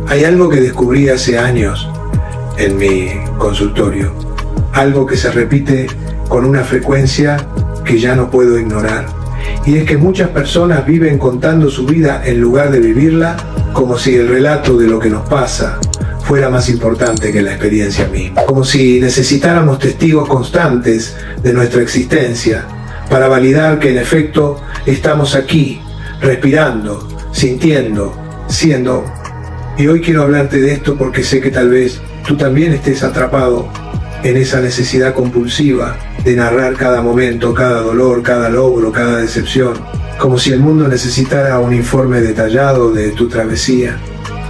Hay algo que descubrí hace años en mi consultorio, algo que se repite con una frecuencia que ya no puedo ignorar, y es que muchas personas viven contando su vida en lugar de vivirla, como si el relato de lo que nos pasa fuera más importante que la experiencia misma, como si necesitáramos testigos constantes de nuestra existencia para validar que en efecto estamos aquí, respirando, sintiendo, siendo. Y hoy quiero hablarte de esto porque sé que tal vez tú también estés atrapado en esa necesidad compulsiva de narrar cada momento, cada dolor, cada logro, cada decepción, como si el mundo necesitara un informe detallado de tu travesía.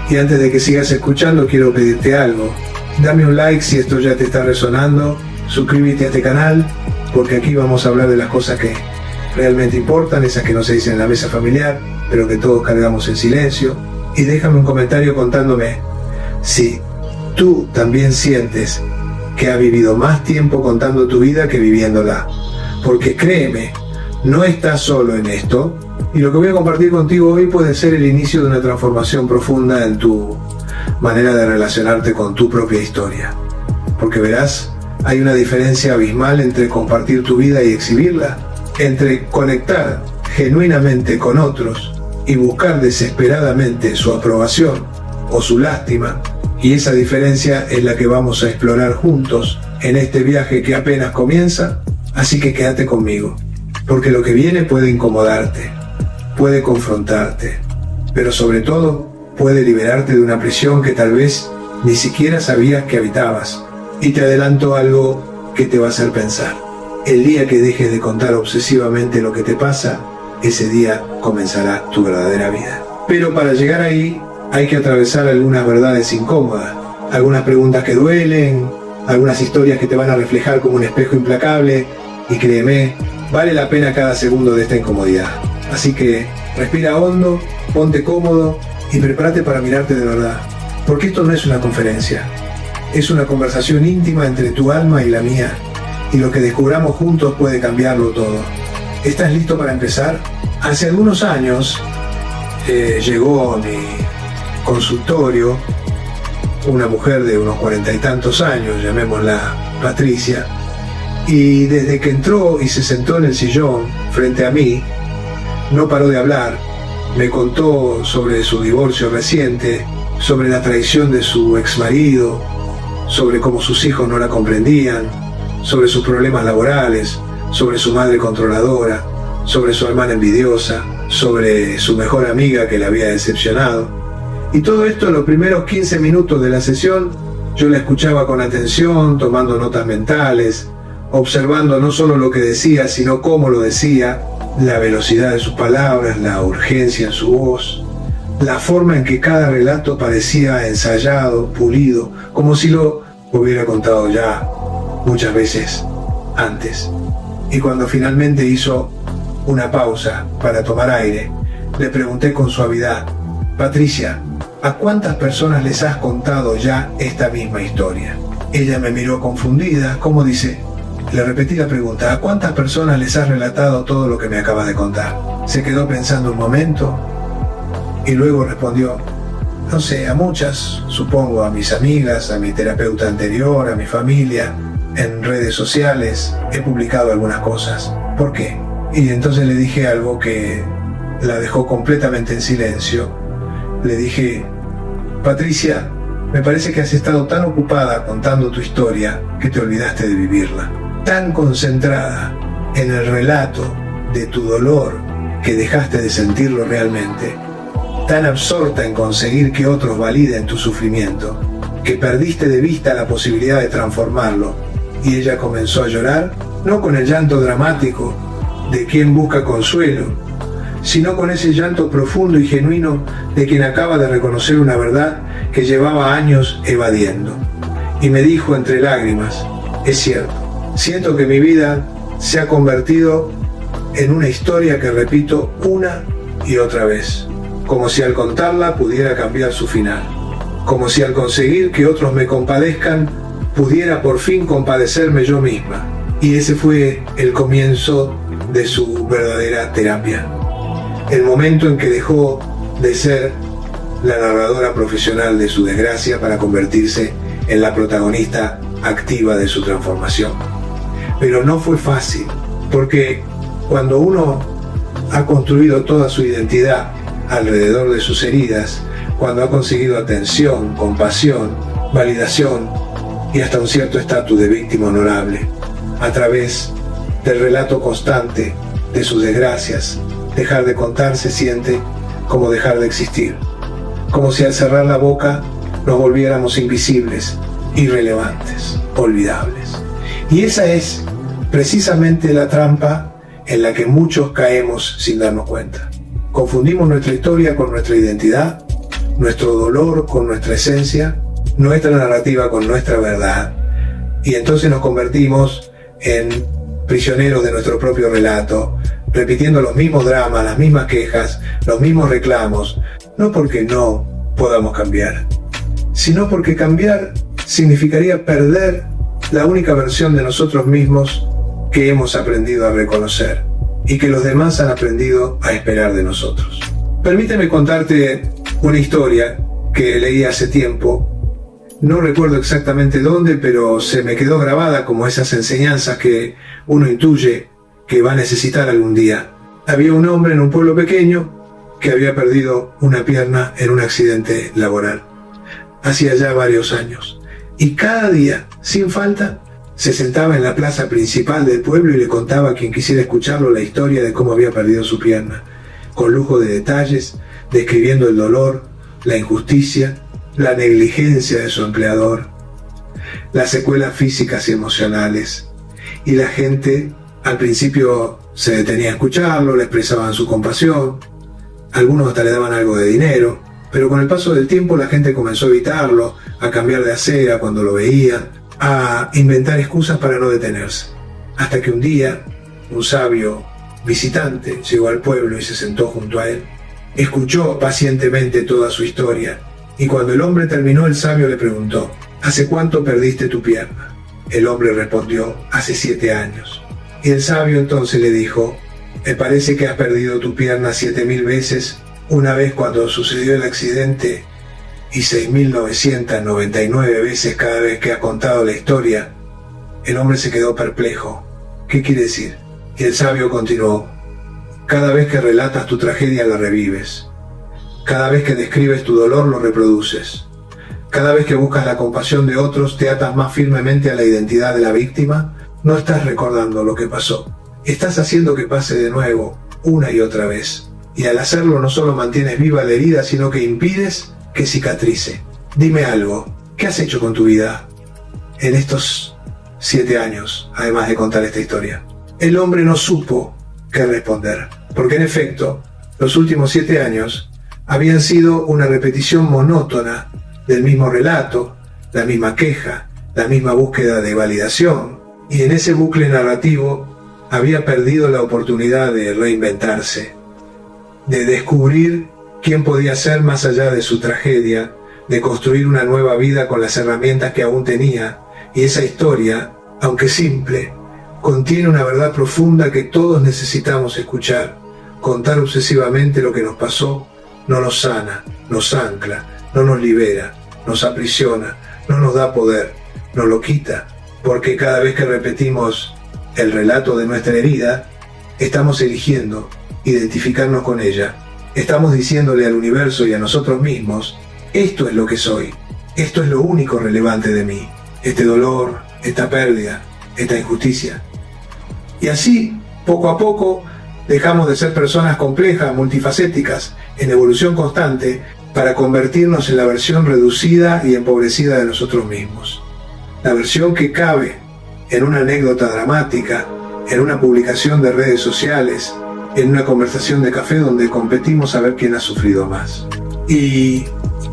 Y antes de que sigas escuchando, quiero pedirte algo. Dame un like si esto ya te está resonando, suscríbete a este canal, porque aquí vamos a hablar de las cosas que realmente importan, esas que no se dicen en la mesa familiar, pero que todos cargamos en silencio. Y déjame un comentario contándome si tú también sientes que has vivido más tiempo contando tu vida que viviéndola. Porque créeme, no estás solo en esto, y lo que voy a compartir contigo hoy puede ser el inicio de una transformación profunda en tu manera de relacionarte con tu propia historia. Porque verás, hay una diferencia abismal entre compartir tu vida y exhibirla, entre conectar genuinamente con otros y buscar desesperadamente su aprobación o su lástima, y esa diferencia es la que vamos a explorar juntos en este viaje que apenas comienza, así que quédate conmigo, porque lo que viene puede incomodarte, puede confrontarte, pero sobre todo puede liberarte de una prisión que tal vez ni siquiera sabías que habitabas. Y te adelanto algo que te va a hacer pensar. El día que dejes de contar obsesivamente lo que te pasa, ese día comenzará tu verdadera vida. Pero para llegar ahí hay que atravesar algunas verdades incómodas, algunas preguntas que duelen, algunas historias que te van a reflejar como un espejo implacable, y créeme, vale la pena cada segundo de esta incomodidad. Así que respira hondo, ponte cómodo y prepárate para mirarte de verdad, porque esto no es una conferencia, es una conversación íntima entre tu alma y la mía, y lo que descubramos juntos puede cambiarlo todo. ¿Estás listo para empezar? Hace algunos años llegó a mi consultorio una mujer de unos 40 y tantos años, llamémosla Patricia, y desde que entró y se sentó en el sillón frente a mí, no paró de hablar. Me contó sobre su divorcio reciente, sobre la traición de su exmarido, sobre cómo sus hijos no la comprendían, sobre sus problemas laborales, sobre su madre controladora, sobre su hermana envidiosa, sobre su mejor amiga que la había decepcionado. Y todo esto en los primeros 15 minutos de la sesión, yo la escuchaba con atención, tomando notas mentales, observando no solo lo que decía, sino cómo lo decía, la velocidad de sus palabras, la urgencia en su voz, la forma en que cada relato parecía ensayado, pulido, como si lo hubiera contado ya muchas veces antes. Y cuando finalmente hizo una pausa para tomar aire, le pregunté con suavidad: Patricia, ¿a cuántas personas les has contado ya esta misma historia? Ella me miró confundida, como dice. Le repetí la pregunta: ¿a cuántas personas les has relatado todo lo que me acabas de contar? Se quedó pensando un momento y luego respondió: no sé, a muchas, supongo, a mis amigas, a mi terapeuta anterior, a mi familia. En redes sociales he publicado algunas cosas. ¿Por qué? Y entonces le dije algo que la dejó completamente en silencio. Le dije: Patricia, me parece que has estado tan ocupada contando tu historia que te olvidaste de vivirla. Tan concentrada en el relato de tu dolor que dejaste de sentirlo realmente. Tan absorta en conseguir que otros validen tu sufrimiento que perdiste de vista la posibilidad de transformarlo. Y ella comenzó a llorar, no con el llanto dramático de quien busca consuelo, sino con ese llanto profundo y genuino de quien acaba de reconocer una verdad que llevaba años evadiendo. Y me dijo entre lágrimas: es cierto, siento que mi vida se ha convertido en una historia que repito una y otra vez, como si al contarla pudiera cambiar su final, como si al conseguir que otros me compadezcan pudiera por fin compadecerme yo misma. Y ese fue el comienzo de su verdadera terapia. El momento en que dejó de ser la narradora profesional de su desgracia para convertirse en la protagonista activa de su transformación. Pero no fue fácil, porque cuando uno ha construido toda su identidad alrededor de sus heridas, cuando ha conseguido atención, compasión, validación y hasta un cierto estatus de víctima honorable, a través del relato constante de sus desgracias, dejar de contar se siente como dejar de existir, como si al cerrar la boca nos volviéramos invisibles, irrelevantes, olvidables. Y esa es precisamente la trampa en la que muchos caemos sin darnos cuenta. Confundimos nuestra historia con nuestra identidad, nuestro dolor con nuestra esencia, nuestra narrativa con nuestra verdad, y entonces nos convertimos en prisioneros de nuestro propio relato, repitiendo los mismos dramas, las mismas quejas, los mismos reclamos, no porque no podamos cambiar, sino porque cambiar significaría perder la única versión de nosotros mismos que hemos aprendido a reconocer y que los demás han aprendido a esperar de nosotros. Permíteme contarte una historia que leí hace tiempo. No recuerdo exactamente dónde, pero se me quedó grabada como esas enseñanzas que uno intuye que va a necesitar algún día. Había un hombre en un pueblo pequeño que había perdido una pierna en un accidente laboral. Hacía ya varios años. Y cada día, sin falta, se sentaba en la plaza principal del pueblo y le contaba a quien quisiera escucharlo la historia de cómo había perdido su pierna, con lujo de detalles, describiendo el dolor, la injusticia, la negligencia de su empleador, las secuelas físicas y emocionales. Y la gente al principio se detenía a escucharlo, le expresaban su compasión, algunos hasta le daban algo de dinero, pero con el paso del tiempo la gente comenzó a evitarlo, a cambiar de acera cuando lo veía, a inventar excusas para no detenerse. Hasta que un día, un sabio visitante llegó al pueblo y se sentó junto a él. Escuchó pacientemente toda su historia, y cuando el hombre terminó, el sabio le preguntó: ¿hace cuánto perdiste tu pierna? El hombre respondió: hace 7 años. Y el sabio entonces le dijo: me parece que has perdido tu pierna 7.000 veces, una vez cuando sucedió el accidente, y 6.999 veces cada vez que has contado la historia. El hombre se quedó perplejo. ¿Qué quiere decir? Y el sabio continuó: cada vez que relatas tu tragedia la revives. Cada vez que describes tu dolor lo reproduces. Cada vez que buscas la compasión de otros te atas más firmemente a la identidad de la víctima. No estás recordando lo que pasó. Estás haciendo que pase de nuevo, una y otra vez. Y al hacerlo no solo mantienes viva la herida, sino que impides que cicatrice. Dime algo, ¿qué has hecho con tu vida en estos 7 años, además de contar esta historia? El hombre no supo qué responder, porque en efecto, los últimos 7 años habían sido una repetición monótona del mismo relato, la misma queja, la misma búsqueda de validación, y en ese bucle narrativo había perdido la oportunidad de reinventarse, de descubrir quién podía ser más allá de su tragedia, de construir una nueva vida con las herramientas que aún tenía. Y esa historia, aunque simple, contiene una verdad profunda que todos necesitamos escuchar. Contar obsesivamente lo que nos pasó no nos sana, nos ancla, no nos libera, nos aprisiona, no nos da poder, nos lo quita, porque cada vez que repetimos el relato de nuestra herida, estamos eligiendo identificarnos con ella. Estamos diciéndole al universo y a nosotros mismos: esto es lo que soy, esto es lo único relevante de mí, este dolor, esta pérdida, esta injusticia. Y así, poco a poco, dejamos de ser personas complejas, multifacéticas, en evolución constante, para convertirnos en la versión reducida y empobrecida de nosotros mismos. La versión que cabe en una anécdota dramática, en una publicación de redes sociales, en una conversación de café donde competimos a ver quién ha sufrido más. Y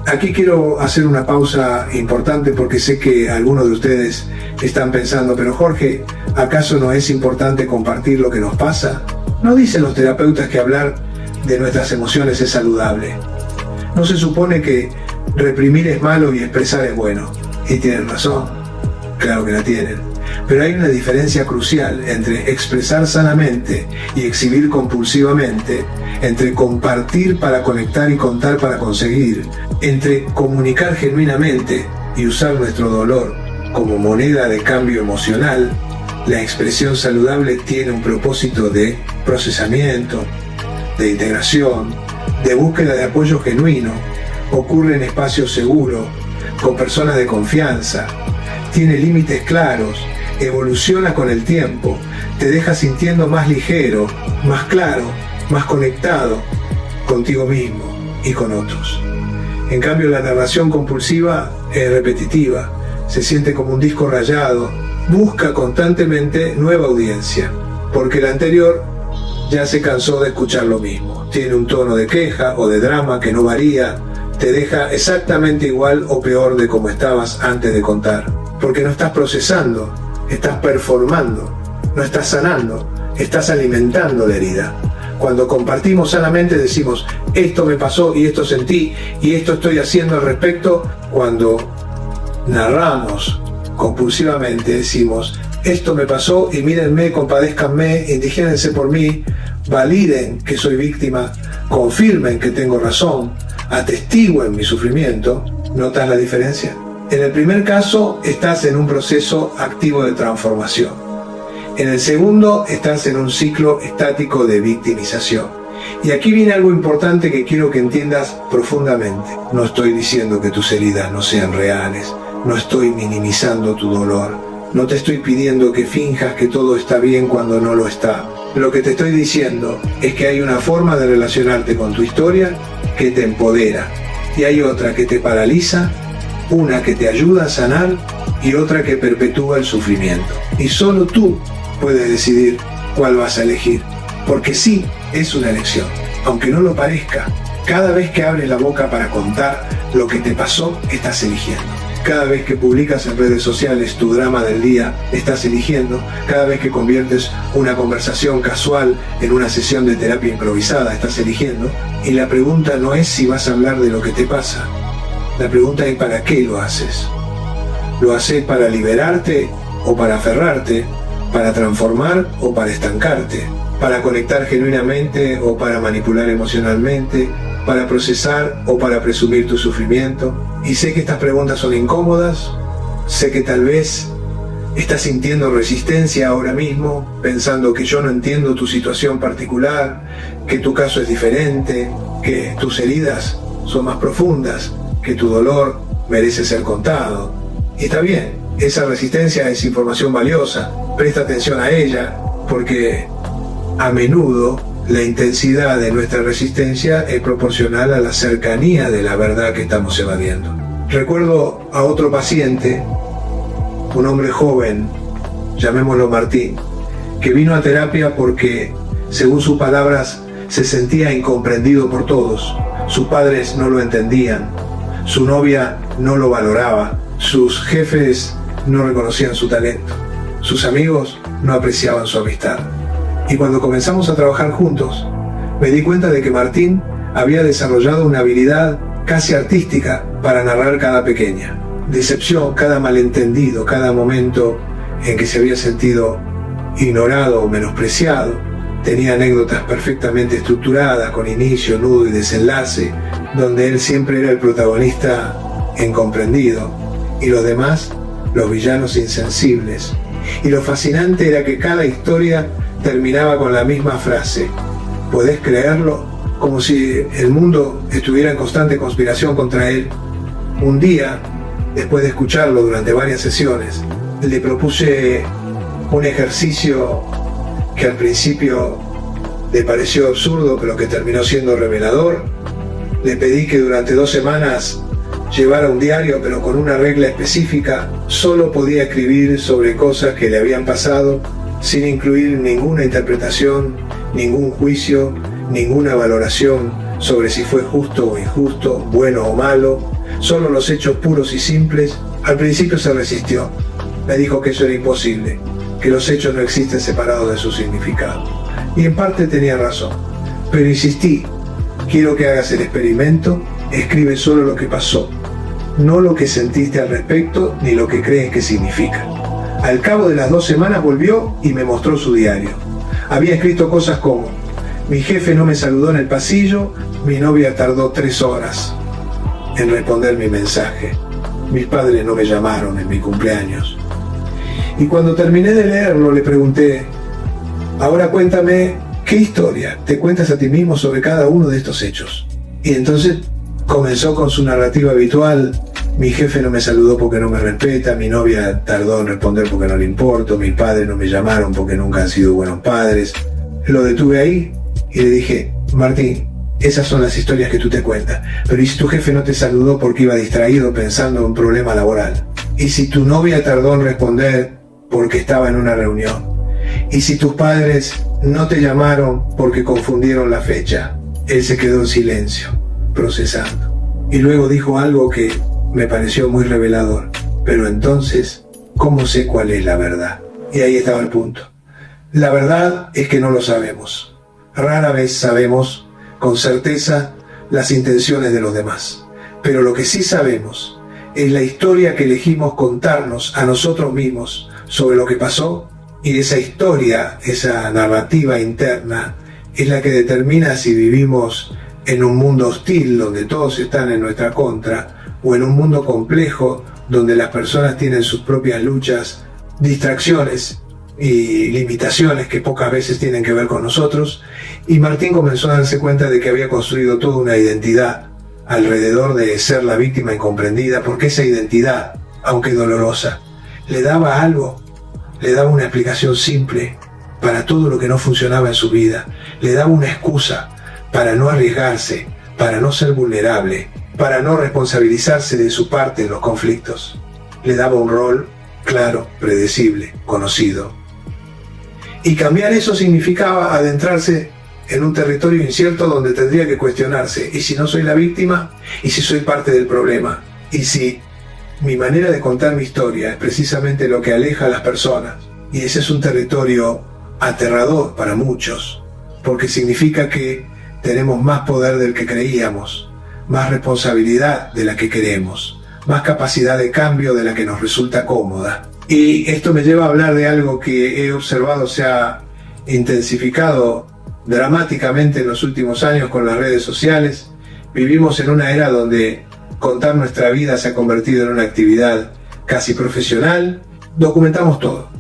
aquí quiero hacer una pausa importante, porque sé que algunos de ustedes están pensando: pero Jorge, ¿acaso no es importante compartir lo que nos pasa? ¿No dicen los terapeutas que hablar de nuestras emociones es saludable? ¿No se supone que reprimir es malo y expresar es bueno? Y tienen razón, claro que la tienen. Pero hay una diferencia crucial entre expresar sanamente y exhibir compulsivamente, entre compartir para conectar y contar para conseguir, entre comunicar genuinamente y usar nuestro dolor como moneda de cambio emocional. La expresión saludable tiene un propósito de procesamiento, de integración, de búsqueda de apoyo genuino, ocurre en espacios seguros, con personas de confianza, tiene límites claros, evoluciona con el tiempo, te deja sintiendo más ligero, más claro, más conectado contigo mismo y con otros. En cambio, la narración compulsiva es repetitiva, se siente como un disco rayado, busca constantemente nueva audiencia, porque la anterior ya se cansó de escuchar lo mismo. Tiene un tono de queja o de drama que no varía, te deja exactamente igual o peor de como estabas antes de contar, porque no estás procesando, estás performando, no estás sanando, estás alimentando la herida. Cuando compartimos sanamente decimos, esto me pasó y esto sentí y esto estoy haciendo al respecto. Cuando narramos compulsivamente decimos, esto me pasó y mírenme, compadézcanme, indigénense por mí, validen que soy víctima, confirmen que tengo razón, atestiguen mi sufrimiento. ¿Notas la diferencia? En el primer caso estás en un proceso activo de transformación. En el segundo estás en un ciclo estático de victimización. Y aquí viene algo importante que quiero que entiendas profundamente. No estoy diciendo que tus heridas no sean reales, no estoy minimizando tu dolor, no te estoy pidiendo que finjas que todo está bien cuando no lo está. Lo que te estoy diciendo es que hay una forma de relacionarte con tu historia que te empodera y hay otra que te paraliza, una que te ayuda a sanar y otra que perpetúa el sufrimiento. Y solo tú puedes decidir cuál vas a elegir, porque sí, es una elección, aunque no lo parezca. Cada vez que abres la boca para contar lo que te pasó, estás eligiendo. Cada vez que publicas en redes sociales tu drama del día, estás eligiendo. Cada vez que conviertes una conversación casual en una sesión de terapia improvisada, estás eligiendo. Y la pregunta no es si vas a hablar de lo que te pasa. La pregunta es ¿para qué lo haces? ¿Lo haces para liberarte o para aferrarte? ¿Para transformar o para estancarte? ¿Para conectar genuinamente o para manipular emocionalmente? ¿Para procesar o para presumir tu sufrimiento? Y sé que estas preguntas son incómodas, sé que tal vez estás sintiendo resistencia ahora mismo, pensando que yo no entiendo tu situación particular, que tu caso es diferente, que tus heridas son más profundas, que tu dolor merece ser contado. Y está bien, esa resistencia es información valiosa, presta atención a ella, porque a menudo la intensidad de nuestra resistencia es proporcional a la cercanía de la verdad que estamos evadiendo. Recuerdo a otro paciente, un hombre joven, llamémoslo Martín, que vino a terapia porque, según sus palabras, se sentía incomprendido por todos. Sus padres no lo entendían, su novia no lo valoraba, sus jefes no reconocían su talento, sus amigos no apreciaban su amistad. Y cuando comenzamos a trabajar juntos, me di cuenta de que Martín había desarrollado una habilidad casi artística para narrar cada pequeña decepción, cada malentendido, cada momento en que se había sentido ignorado o menospreciado. Tenía anécdotas perfectamente estructuradas, con inicio, nudo y desenlace, donde él siempre era el protagonista incomprendido y los demás los villanos insensibles. Y lo fascinante era que cada historia terminaba con la misma frase: ¿podés creerlo? Como si el mundo estuviera en constante conspiración contra él. Un día, después de escucharlo durante varias sesiones, le propuse un ejercicio que al principio le pareció absurdo, pero que terminó siendo revelador. Le pedí que durante 2 semanas llevara un diario, pero con una regla específica. Solo podía escribir sobre cosas que le habían pasado, sin incluir ninguna interpretación, ningún juicio, ninguna valoración sobre si fue justo o injusto, bueno o malo, solo los hechos puros y simples. Al principio se resistió. Me dijo que eso era imposible, que los hechos no existen separados de su significado. Y en parte tenía razón. Pero insistí: quiero que hagas el experimento, escribe solo lo que pasó, no lo que sentiste al respecto ni lo que crees que significa. Al cabo de las 2 semanas volvió y me mostró su diario. Había escrito cosas como: mi jefe no me saludó en el pasillo, mi novia tardó 3 horas en responder mi mensaje, mis padres no me llamaron en mi cumpleaños. Y cuando terminé de leerlo le pregunté: ahora cuéntame, ¿qué historia te cuentas a ti mismo sobre cada uno de estos hechos? Y entonces comenzó con su narrativa habitual: mi jefe no me saludó porque no me respeta, mi novia tardó en responder porque no le importo, mis padres no me llamaron porque nunca han sido buenos padres. Lo detuve ahí y le dije: Martín, esas son las historias que tú te cuentas, pero ¿y si tu jefe no te saludó porque iba distraído pensando en un problema laboral? ¿Y si tu novia tardó en responder porque estaba en una reunión? ¿Y si tus padres no te llamaron porque confundieron la fecha? Él se quedó en silencio, procesando, y luego dijo algo que me pareció muy revelador: pero entonces, ¿cómo sé cuál es la verdad? Y ahí estaba el punto. La verdad es que no lo sabemos. Rara vez sabemos con certeza las intenciones de los demás. Pero lo que sí sabemos es la historia que elegimos contarnos a nosotros mismos sobre lo que pasó, y esa historia, esa narrativa interna, es la que determina si vivimos en un mundo hostil donde todos están en nuestra contra, o en un mundo complejo donde las personas tienen sus propias luchas, distracciones y limitaciones que pocas veces tienen que ver con nosotros. Y Martín comenzó a darse cuenta de que había construido toda una identidad alrededor de ser la víctima incomprendida, porque esa identidad, aunque dolorosa, le daba algo, le daba una explicación simple para todo lo que no funcionaba en su vida, le daba una excusa para no arriesgarse, para no ser vulnerable, para no responsabilizarse de su parte en los conflictos. Le daba un rol claro, predecible, conocido. Y cambiar eso significaba adentrarse en un territorio incierto donde tendría que cuestionarse: ¿y si no soy la víctima? ¿Y si soy parte del problema? ¿Y si mi manera de contar mi historia es precisamente lo que aleja a las personas? Y ese es un territorio aterrador para muchos, porque significa que tenemos más poder del que creíamos, más responsabilidad de la que queremos, más capacidad de cambio de la que nos resulta cómoda. Y esto me lleva a hablar de algo que he observado se ha intensificado dramáticamente en los últimos años con las redes sociales. Vivimos en una era donde contar nuestra vida se ha convertido en una actividad casi profesional. Documentamos todo,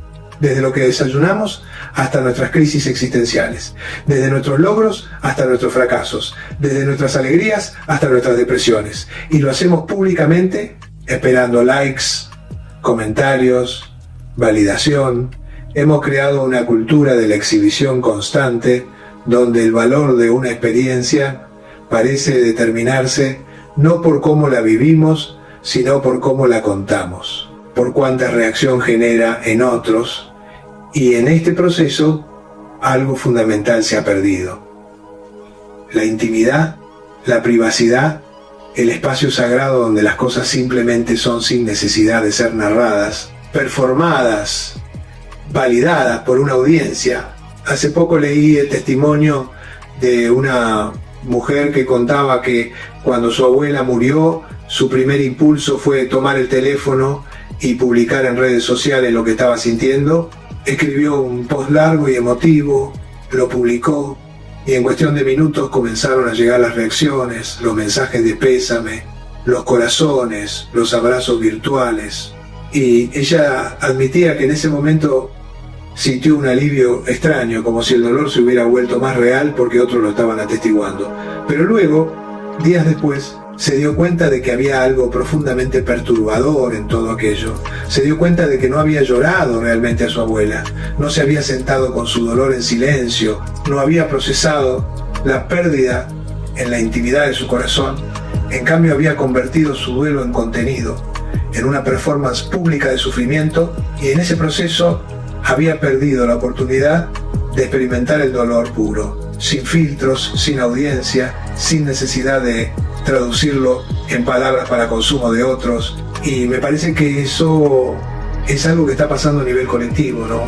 desde lo que desayunamos hasta nuestras crisis existenciales, desde nuestros logros hasta nuestros fracasos, desde nuestras alegrías hasta nuestras depresiones. Y lo hacemos públicamente, esperando likes, comentarios, validación. Hemos creado una cultura de la exhibición constante, donde el valor de una experiencia parece determinarse no por cómo la vivimos, sino por cómo la contamos, por cuánta reacción genera en otros. Y en este proceso algo fundamental se ha perdido: la intimidad, la privacidad, el espacio sagrado donde las cosas simplemente son sin necesidad de ser narradas, performadas, validadas por una audiencia. Hace poco leí el testimonio de una mujer que contaba que cuando su abuela murió, su primer impulso fue tomar el teléfono y publicar en redes sociales lo que estaba sintiendo. Escribió un post largo y emotivo, lo publicó, y en cuestión de minutos comenzaron a llegar las reacciones, los mensajes de pésame, los corazones, los abrazos virtuales. Y ella admitía que en ese momento sintió un alivio extraño, como si el dolor se hubiera vuelto más real porque otros lo estaban atestiguando. Pero luego, días después, se dio cuenta de que había algo profundamente perturbador en todo aquello. Se dio cuenta de que no había llorado realmente a su abuela, no se había sentado con su dolor en silencio, no había procesado la pérdida en la intimidad de su corazón. En cambio, había convertido su duelo en contenido, en una performance pública de sufrimiento, y en ese proceso había perdido la oportunidad de experimentar el dolor puro, sin filtros, sin audiencia, sin necesidad de traducirlo en palabras para consumo de otros. Y me parece que eso es algo que está pasando a nivel colectivo, ¿no?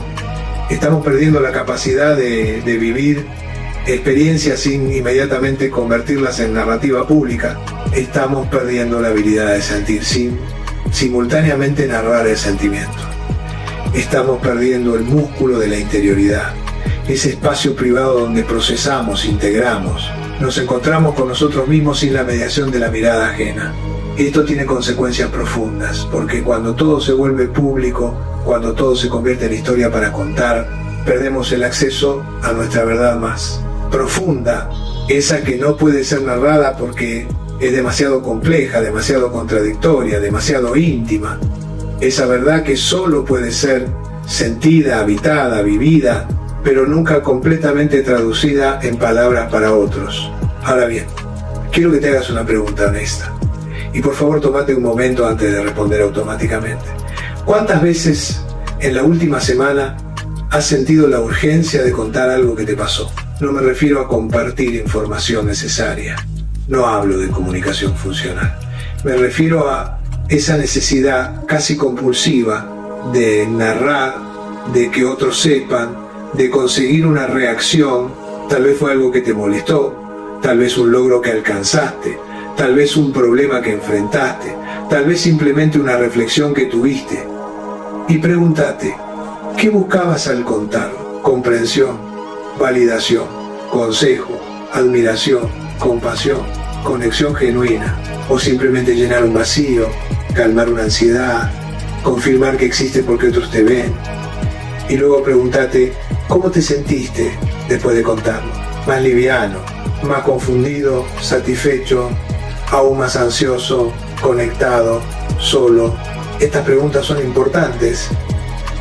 Estamos perdiendo la capacidad de vivir experiencias sin inmediatamente convertirlas en narrativa pública. Estamos perdiendo la habilidad de sentir sin simultáneamente narrar el sentimiento. estamos perdiendo el músculo de la interioridad, ese espacio privado donde procesamos, integramos, nos encontramos con nosotros mismos sin la mediación de la mirada ajena. Y esto tiene consecuencias profundas, porque cuando todo se vuelve público, cuando todo se convierte en historia para contar, perdemos el acceso a nuestra verdad más profunda, esa que no puede ser narrada porque es demasiado compleja, demasiado contradictoria, demasiado íntima. Esa verdad que solo puede ser sentida, habitada, vivida, pero nunca completamente traducida en palabras para otros. Ahora bien, quiero que te hagas una pregunta honesta. Y por favor, tómate un momento antes de responder automáticamente. ¿Cuántas veces en la última semana has sentido la urgencia de contar algo que te pasó? No me refiero a compartir información necesaria. No hablo de comunicación funcional. Me refiero a esa necesidad casi compulsiva de narrar, de que otros sepan, de conseguir una reacción. Tal vez fue algo que te molestó, tal vez un logro que alcanzaste, tal vez un problema que enfrentaste, tal vez simplemente una reflexión que tuviste. Y pregúntate, ¿qué buscabas al contar? Comprensión, validación, consejo, admiración, compasión, conexión genuina, o simplemente llenar un vacío, calmar una ansiedad, confirmar que existe porque otros te ven. Y luego pregúntate, ¿cómo te sentiste después de contarlo? ¿Más liviano, más confundido, satisfecho, aún más ansioso, conectado, solo? Estas preguntas son importantes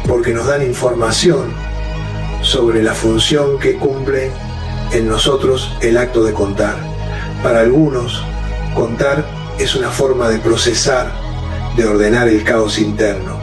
porque nos dan información sobre la función que cumple en nosotros el acto de contar. Para algunos, contar es una forma de procesar, de ordenar el caos interno.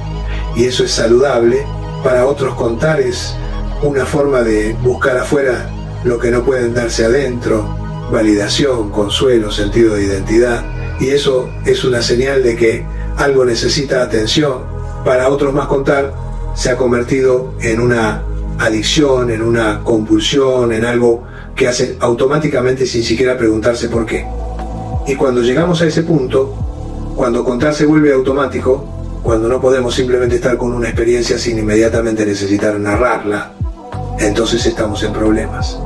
Y eso es saludable. Para otros, contar es una forma de buscar afuera lo que no pueden darse adentro, validación, consuelo, sentido de identidad. Y eso es una señal de que algo necesita atención. Para otros más, contar se ha convertido en una adicción, en una compulsión, en algo que hacen automáticamente sin siquiera preguntarse por qué. Y cuando llegamos a ese punto, cuando contar se vuelve automático, cuando no podemos simplemente estar con una experiencia sin inmediatamente necesitar narrarla, entonces estamos en problemas.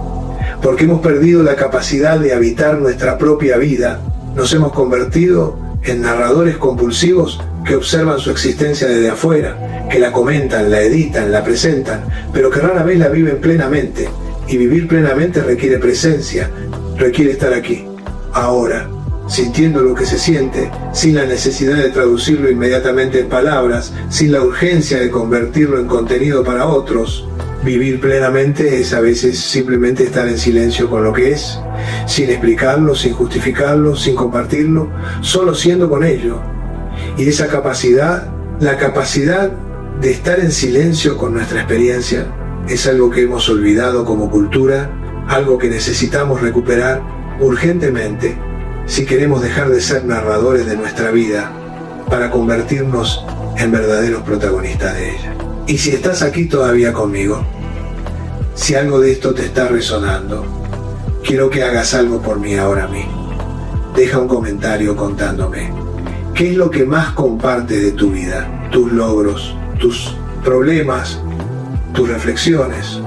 Porque hemos perdido la capacidad de habitar nuestra propia vida. Nos hemos convertido en narradores compulsivos que observan su existencia desde afuera, que la comentan, la editan, la presentan, pero que rara vez la viven plenamente. Y vivir plenamente requiere presencia, requiere estar aquí, ahora, sintiendo lo que se siente, sin la necesidad de traducirlo inmediatamente en palabras, sin la urgencia de convertirlo en contenido para otros. Vivir plenamente es a veces simplemente estar en silencio con lo que es, sin explicarlo, sin justificarlo, sin compartirlo, solo siendo con ello. Y esa capacidad, la capacidad de estar en silencio con nuestra experiencia, es algo que hemos olvidado como cultura, algo que necesitamos recuperar urgentemente si queremos dejar de ser narradores de nuestra vida para convertirnos en verdaderos protagonistas de ella. Y si estás aquí todavía conmigo, si algo de esto te está resonando, quiero que hagas algo por mí ahora mismo. Deja un comentario contándome qué es lo que más comparte de tu vida, tus logros, tus problemas, tus reflexiones.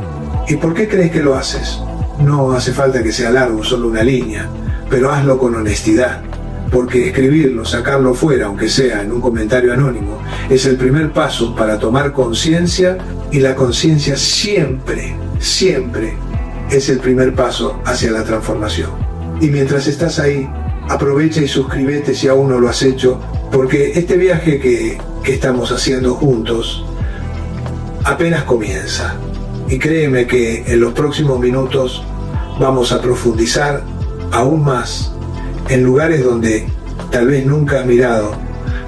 ¿Y por qué crees que lo haces? No hace falta que sea largo, solo una línea, pero hazlo con honestidad, porque escribirlo, sacarlo fuera, aunque sea en un comentario anónimo, es el primer paso para tomar conciencia, y la conciencia siempre es el primer paso hacia la transformación. Y mientras estás ahí, aprovecha y suscríbete si aún no lo has hecho, porque este viaje que estamos haciendo juntos apenas comienza. Y créeme que en los próximos minutos vamos a profundizar aún más en lugares donde tal vez nunca has mirado,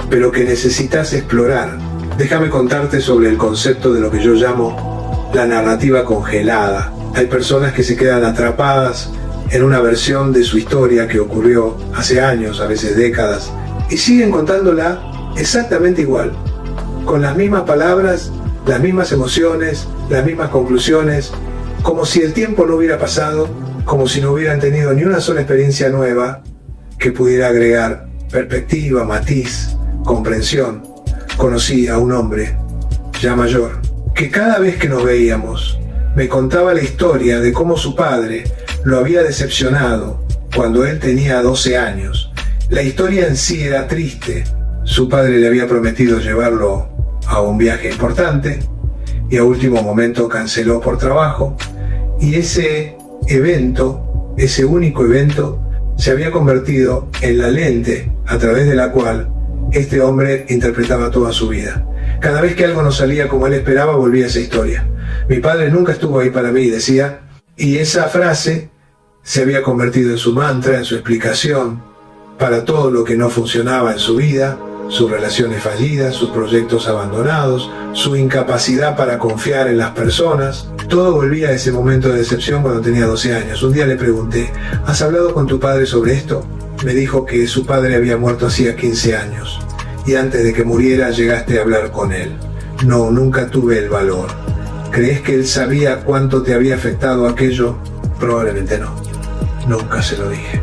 pero que necesitas explorar. Déjame contarte sobre el concepto de lo que yo llamo la narrativa congelada. Hay personas que se quedan atrapadas en una versión de su historia que ocurrió hace años, a veces décadas, y siguen contándola exactamente igual, con las mismas palabras, las mismas emociones, las mismas conclusiones, como si el tiempo no hubiera pasado, como si no hubieran tenido ni una sola experiencia nueva que pudiera agregar perspectiva, matiz, comprensión. Conocí a un hombre ya mayor que cada vez que nos veíamos, me contaba la historia de cómo su padre lo había decepcionado cuando él tenía 12 años. La historia en sí era triste. Su padre le había prometido llevarlo a un viaje importante y a último momento canceló por trabajo. Y ese evento, ese único evento, se había convertido en la lente a través de la cual este hombre interpretaba toda su vida. Cada vez que algo no salía como él esperaba, volvía esa historia. Mi padre nunca estuvo ahí para mí, decía, y esa frase se había convertido en su mantra, en su explicación para todo lo que no funcionaba en su vida, sus relaciones fallidas, sus proyectos abandonados, su incapacidad para confiar en las personas. Todo volvía a ese momento de decepción cuando tenía 12 años. Un día le pregunté, ¿has hablado con tu padre sobre esto? Me dijo que su padre había muerto hacía 15 años y antes de que muriera llegaste a hablar con él. No, nunca tuve el valor. ¿Crees que él sabía cuánto te había afectado aquello? Probablemente no. Nunca se lo dije.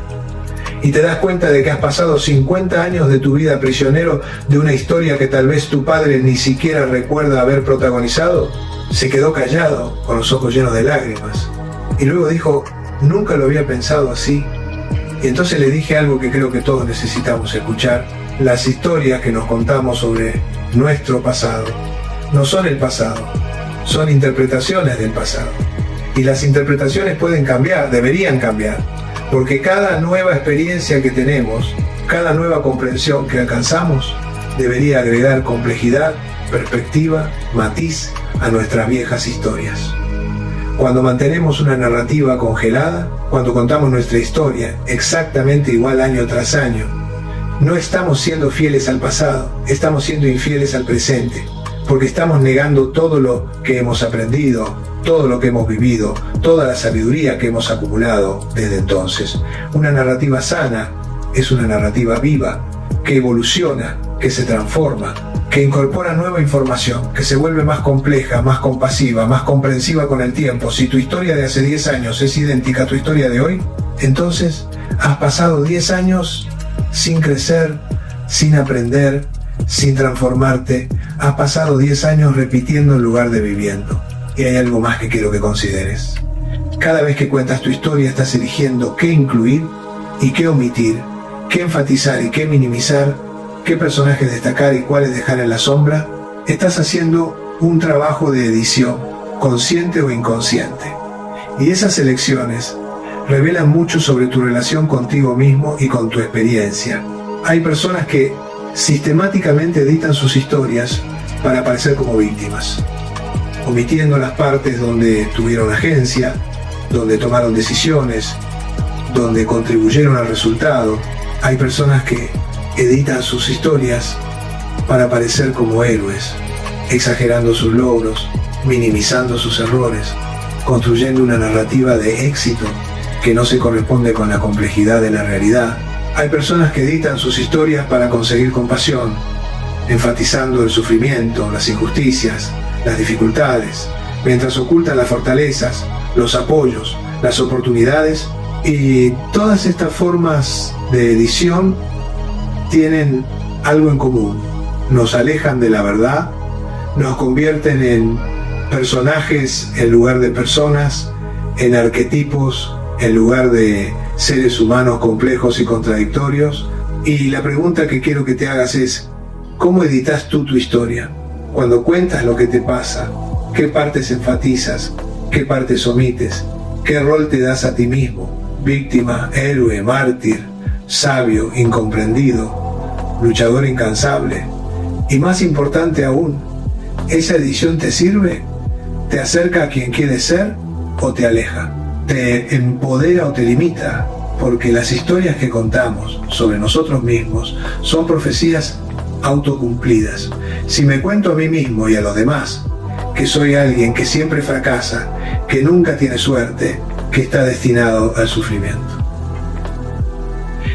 Y te das cuenta de que has pasado 50 años de tu vida prisionero de una historia que tal vez tu padre ni siquiera recuerda haber protagonizado. Se quedó callado, con los ojos llenos de lágrimas. Y luego dijo, nunca lo había pensado así. Y entonces le dije algo que creo que todos necesitamos escuchar. Las historias que nos contamos sobre nuestro pasado no son el pasado, son interpretaciones del pasado. Y las interpretaciones pueden cambiar, deberían cambiar, porque cada nueva experiencia que tenemos, cada nueva comprensión que alcanzamos, debería agregar complejidad, perspectiva, matiz a nuestras viejas historias. Cuando mantenemos una narrativa congelada, cuando contamos nuestra historia exactamente igual año tras año, no estamos siendo fieles al pasado, estamos siendo infieles al presente, porque estamos negando todo lo que hemos aprendido, todo lo que hemos vivido, toda la sabiduría que hemos acumulado desde entonces. Una narrativa sana es una narrativa viva, que evoluciona, que se transforma, que incorpora nueva información, que se vuelve más compleja, más compasiva, más comprensiva con el tiempo. Si tu historia de hace 10 años es idéntica a tu historia de hoy, entonces has pasado 10 años sin crecer, sin aprender, sin transformarte. Has pasado 10 años repitiendo en lugar de viviendo. Y hay algo más que quiero que consideres. Cada vez que cuentas tu historia estás eligiendo qué incluir y qué omitir, qué enfatizar y qué minimizar, qué personajes destacar y cuáles dejar en la sombra. Estás haciendo un trabajo de edición, consciente o inconsciente. Y esas elecciones revelan mucho sobre tu relación contigo mismo y con tu experiencia. Hay personas que sistemáticamente editan sus historias para aparecer como víctimas, omitiendo las partes donde tuvieron agencia, donde tomaron decisiones, donde contribuyeron al resultado. Hay personas que editan sus historias para aparecer como héroes, exagerando sus logros, minimizando sus errores, construyendo una narrativa de éxito que no se corresponde con la complejidad de la realidad. Hay personas que editan sus historias para conseguir compasión, enfatizando el sufrimiento, las injusticias, las dificultades, mientras ocultan las fortalezas, los apoyos, las oportunidades. Y todas estas formas de edición tienen algo en común: nos alejan de la verdad, nos convierten en personajes en lugar de personas, en arquetipos en lugar de seres humanos complejos y contradictorios. Y la pregunta que quiero que te hagas es: ¿cómo editas tú tu historia? Cuando cuentas lo que te pasa, ¿qué partes enfatizas? ¿Qué partes omites? ¿Qué rol te das a ti mismo? Víctima, héroe, mártir, sabio, incomprendido, luchador incansable. Y más importante aún, ¿esa edición te sirve? ¿Te acerca a quien quieres ser o te aleja? ¿Te empodera o te limita? Porque las historias que contamos sobre nosotros mismos son profecías autocumplidas. Si me cuento a mí mismo y a los demás que soy alguien que siempre fracasa, que nunca tiene suerte, que está destinado al sufrimiento,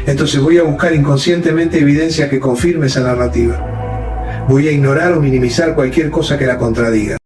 entonces voy a buscar inconscientemente evidencia que confirme esa narrativa. Voy a ignorar o minimizar cualquier cosa que la contradiga.